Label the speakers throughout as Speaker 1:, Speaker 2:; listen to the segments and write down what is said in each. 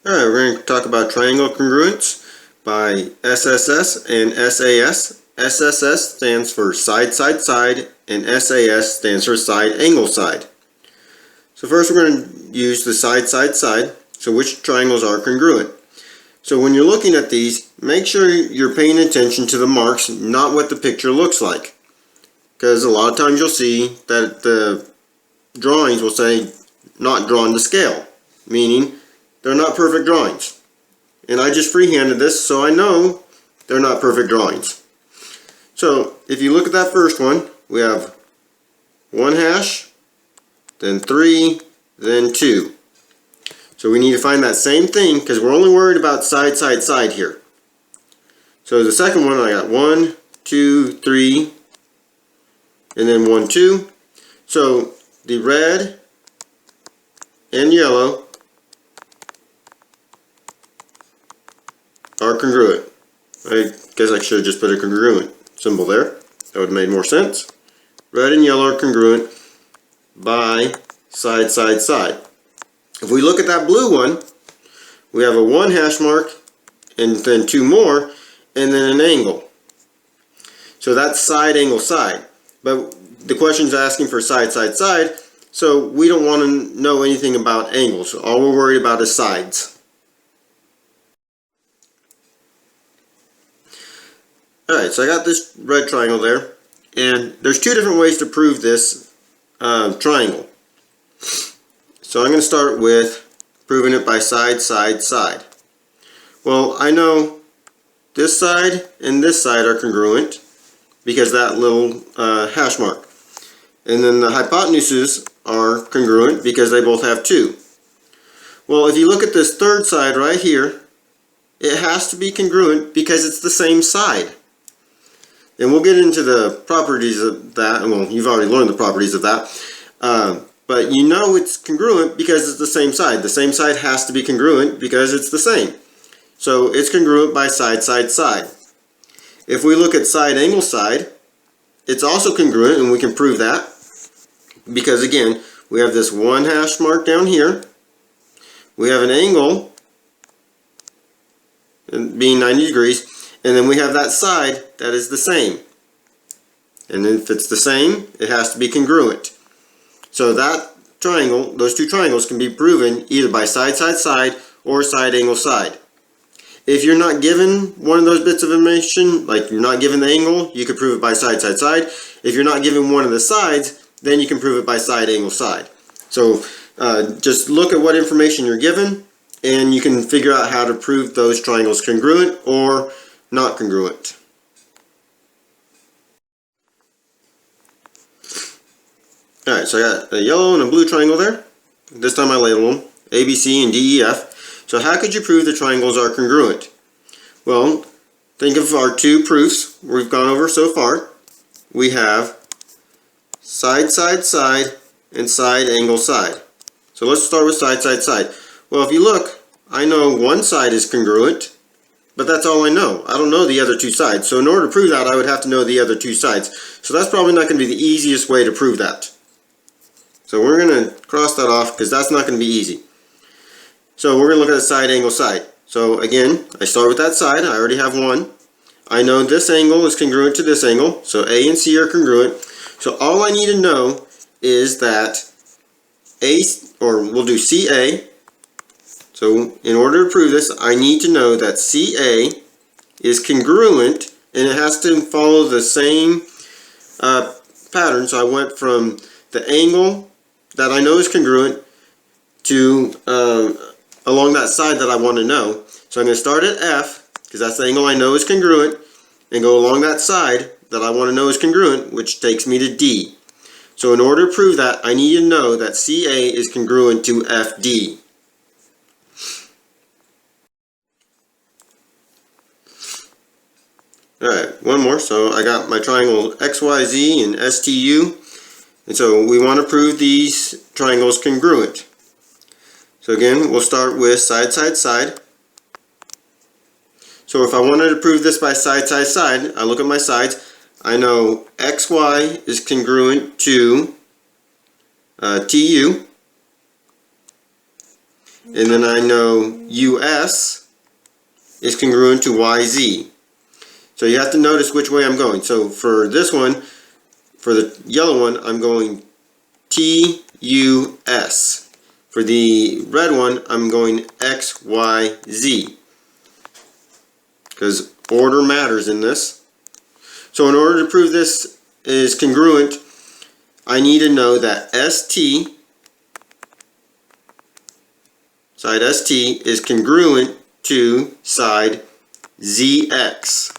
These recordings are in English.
Speaker 1: Alright, we're going to talk about triangle congruence by SSS and SAS. SSS stands for side, side, side, and SAS stands for side, angle, side. So first we're going to use the side, side, side. So which triangles are congruent? So when you're looking at these, make sure you're paying attention to the marks, not what the picture looks like. Because a lot of times you'll see that the drawings will say not drawn to scale, meaning they're not perfect drawings. And I just freehanded this, so I know they're not perfect drawings. So if you look at that first one, we have 1 hash, then 3, then 2. So we need to find that same thing because we're only worried about side, side, side here. So the second one, I got 1, 2, 3, and then 1, 2. So the red and yellow are congruent. I guess I should have just put a congruent symbol there. That would have made more sense. Red and yellow are congruent by side, side, side. If we look at that blue one, we have a 1 hash mark and then 2 more and then an angle. So that's side, angle, side. But the question is asking for side, side, side, so we don't want to know anything about angles. All we're worried about is sides. Alright, so I got this red triangle there, and there's 2 different ways to prove this triangle. So I'm going to start with proving it by side, side, side. Well, I know this side and this side are congruent because that little hash mark. And then the hypotenuses are congruent because they both have 2. Well, if you look at this third side right here, it has to be congruent because it's the same side. And we'll get into the properties of that. Well, you've already learned the properties of that. But you know it's congruent because it's the same side. The same side has to be congruent because it's the same. So it's congruent by side, side, side. If we look at side, angle, side, it's also congruent, and we can prove that. Because again, we have this 1 hash mark down here. We have an angle being 90 degrees. And then we have that side that is the same. And if it's the same, it has to be congruent. So that triangle, those 2 triangles can be proven either by side, side, side or side, angle, side. If you're not given one of those bits of information, like you're not given the angle, you can prove it by side, side, side. If you're not given one of the sides, then you can prove it by side, angle, side. So just look at what information you're given and you can figure out how to prove those triangles congruent or not congruent. Alright, so I got a yellow and a blue triangle there. This time I label them A, B, C, and D, E, F. So how could you prove the triangles are congruent? Well, think of our 2 proofs we've gone over so far. We have side, side, side, and side, angle, side. So let's start with side, side, side. Well, if you look, I know one side is congruent, but that's all I know. I don't know the other 2 sides. So in order to prove that, I would have to know the other 2 sides. So that's probably not going to be the easiest way to prove that. So we're going to cross that off because that's not going to be easy. So we're going to look at the side, angle, side. So again, I start with that side. I already have 1. I know this angle is congruent to this angle. So A and C are congruent. So all I need to know is that A, or we'll do CA. So in order to prove this, I need to know that CA is congruent and it has to follow the same pattern. So I went from the angle that I know is congruent to along that side that I want to know. So I'm going to start at F because that's the angle I know is congruent and go along that side that I want to know is congruent, which takes me to D. So in order to prove that, I need to know that CA is congruent to FD. Alright, one more. So I got my triangle XYZ and STU. And so we want to prove these triangles congruent. So again, we'll start with side, side, side. So if I wanted to prove this by side, side, side, I look at my sides. I know XY is congruent to TU. and then I know US is congruent to YZ. So you have to notice which way I'm going. So for this one, for the yellow one, I'm going TUS. For the red one, I'm going XYZ. Because order matters in this. So in order to prove this is congruent, I need to know that ST, side ST, is congruent to side ZX.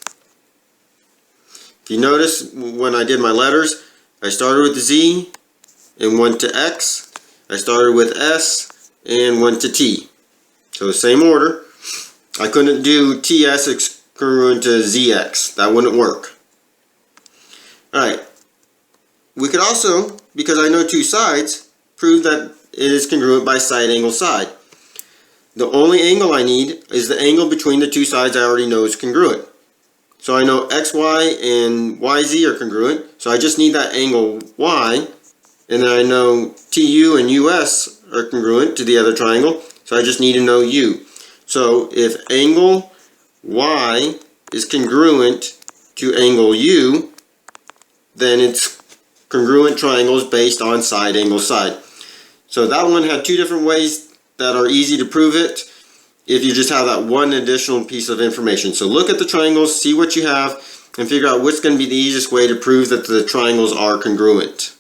Speaker 1: If you notice, when I did my letters, I started with Z and went to X. I started with S and went to T. So same order. I couldn't do TS congruent to ZX. That wouldn't work. Alright. We could also, because I know two sides, prove that it is congruent by side angle side. The only angle I need is the angle between the two sides I already know is congruent. So I know XY and YZ are congruent, so I just need that angle Y, and then I know TU and US are congruent to the other triangle, so I just need to know U. So if angle Y is congruent to angle U, then it's congruent triangles based on side angle side. So that one had two different ways that are easy to prove it if you just have that one additional piece of information. So look at the triangles, see what you have, and figure out what's going to be the easiest way to prove that the triangles are congruent.